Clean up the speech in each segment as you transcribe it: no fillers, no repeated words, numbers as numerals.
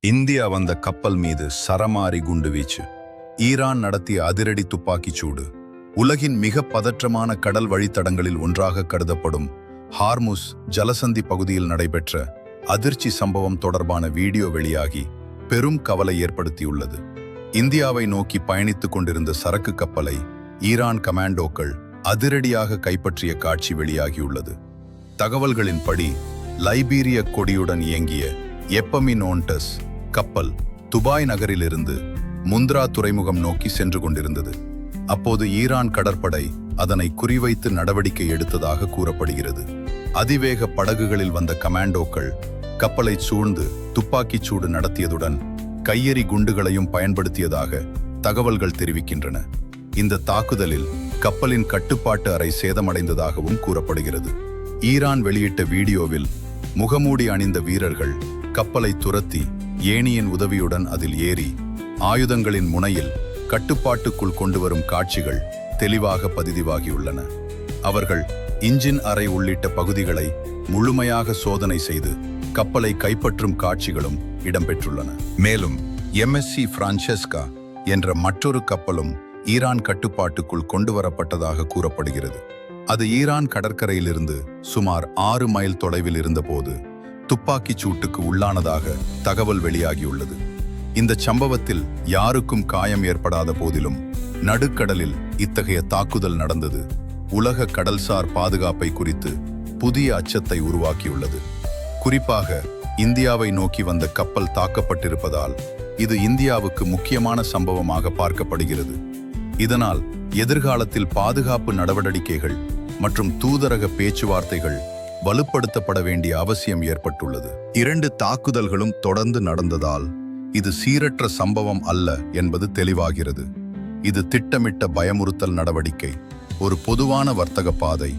India வந்த கப்பல் மீது சரமாரி குண்டுவீச்சு. ஈரான் நடத்திய அதிரடி துப்பாக்கிச் சூடு. உலகின் மிக பதற்றமான கடல் வழித்தடங்களில் ஒன்றாக கருதப்படும் ஹார்முஸ் ஜலசந்தி பகுதியில் நடைபெற்ற அதிர்ச்சி சம்பவம் தொடர்பான வீடியோ வெளியாகி பெரும் கவலை ஏற்படுத்தியுள்ளது. இந்தியாவை நோக்கி பயணித்துக் கொண்டிருந்த சரக்கு கப்பலை ஈரான் கமாண்டோக்கள் அதிரடியாக கைப்பற்றிய காட்சி வெளியாகியுள்ளது. தகவல்களின்படி லைபீரிய கொடியுடன் இயங்கிய எப்பமினோண்டஸ் கப்பல் துபாய் நகரிலிருந்து முந்த்ரா துறைமுகம் நோக்கி சென்று கொண்டிருந்தது. அப்போது ஈரான் கடற்படை அதனை குறிவைத்து நடவடிக்கை எடுத்ததாக கூறப்படுகிறது. அதிவேக படகுகளில் வந்த கமாண்டோக்கள் கப்பலை சூழ்ந்து துப்பாக்கிச் சூடு நடத்தியதுடன் கையெறி குண்டுகளையும் பயன்படுத்தியதாக தகவல்கள் தெரிவிக்கின்றன. இந்த தாக்குதலில் கப்பலின் கட்டுப்பாட்டு அறை சேதமடைந்ததாகவும் கூறப்படுகிறது. ஈரான் வெளியிட்ட வீடியோவில் முகமூடி அணிந்த வீரர்கள் கப்பலை துரத்தி ஏணியின் உதவியுடன் அதில் ஏறி ஆயுதங்களின் முனையில் கட்டுப்பாட்டுக்குள் கொண்டு வரும் காட்சிகள் தெளிவாக பதிவாகியுள்ளன. அவர்கள் இன்ஜின் அறை உள்ளிட்ட பகுதிகளை முழுமையாக சோதனை செய்து கப்பலை கைப்பற்றும் காட்சிகளும் இடம்பெற்றுள்ளன. மேலும் MSC பிரான்செஸ்கா என்ற மற்றொரு கப்பலும் ஈரான் கட்டுப்பாட்டுக்குள் கொண்டு வரப்பட்டதாக கூறப்படுகிறது. அது ஈரான் கடற்கரையிலிருந்து சுமார் 6 மைல் தொலைவில் இருந்தபோது துப்பாக்கிச் சூட்டுக்கு உள்ளானதாக தகவல் வெளியாகியுள்ளது. இந்த சம்பவத்தில் யாருக்கும் காயம் ஏற்படாத போதிலும் நடுக்கடலில் இத்தகைய தாக்குதல் நடந்தது உலக கடல்சார் பாதுகாப்பை குறித்து புதிய அச்சத்தை உருவாக்கியுள்ளது. குறிப்பாக இந்தியாவை நோக்கி வந்த கப்பல் தாக்கப்பட்டிருப்பதால் இது இந்தியாவுக்கு முக்கியமான சம்பவமாக பார்க்கப்படுகிறது. இதனால் எதிர்காலத்தில் பாதுகாப்பு நடவடிக்கைகள் மற்றும் தூதரக பேச்சுவார்த்தைகள் வலுப்படுத்தப்பட வேண்டிய அவசியம் ஏற்பட்டுள்ளது. 2 தாக்குதல்களும் தொடர்ந்து நடந்ததால் இது சீரற்ற சம்பவம் அல்ல என்பது தெளிவாகிறது. இது திட்டமிட்ட பயமுறுத்தல் நடவடிக்கை. ஒரு பொதுவான வர்த்தக பாதை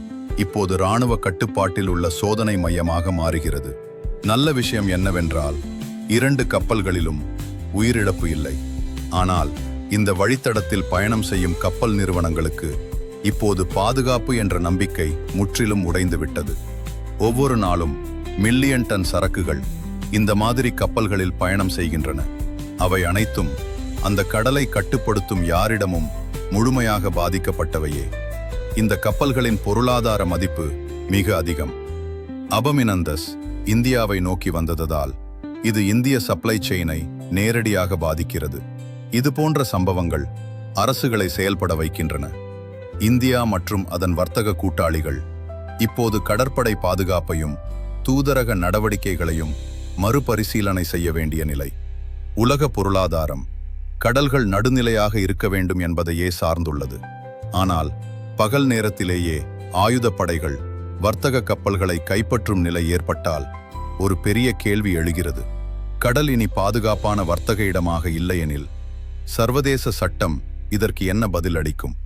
இப்போது இராணுவ கட்டுப்பாட்டில் உள்ள சோதனை மையமாக மாறுகிறது. நல்ல விஷயம் என்னவென்றால் 2 கப்பல்களிலும் உயிரிழப்பு இல்லை. ஆனால் இந்த வழித்தடத்தில் பயணம் செய்யும் கப்பல் நிறுவனங்களுக்கு இப்போது பாதுகாப்பு என்ற நம்பிக்கை முற்றிலும் உடைந்துவிட்டது. ஒவ்வொரு நாளும் மில்லியன் டன் சரக்குகள் இந்த மாதிரி கப்பல்களில் பயணம் செய்கின்றன. அவை அனைத்தும் அந்த கடலை கட்டுப்படுத்தும் யாரிடமும் முழுமையாக பாதிக்கப்பட்டவையே. இந்த கப்பல்களின் பொருளாதார மதிப்பு மிக அதிகம். அபமினந்தஸ் இந்தியாவை நோக்கி வந்ததால் இது இந்திய சப்ளை செயினை நேரடியாக பாதிக்கிறது. இது போன்ற சம்பவங்கள் அரசுகளை செயல்பட வைக்கின்றன. இந்தியா மற்றும் அதன் வர்த்தக கூட்டாளிகள் இப்போது கடற்படை பாதுகாப்பையும் தூதரக நடவடிக்கைகளையும் மறுபரிசீலனை செய்ய வேண்டிய நிலை. உலக பொருளாதாரம் கடல்கள் நடுநிலையாக இருக்க வேண்டும் என்பதையே சார்ந்துள்ளது. ஆனால் பகல் நேரத்திலேயே ஆயுதப்படைகள் வர்த்தக கப்பல்களை கைப்பற்றும் நிலை ஏற்பட்டால் ஒரு பெரிய கேள்வி எழுகிறது. கடல் இனி பாதுகாப்பான வர்த்தக இடமாக இல்லையெனில் சர்வதேச சட்டம் இதற்கு என்ன பதிலளிக்கும்?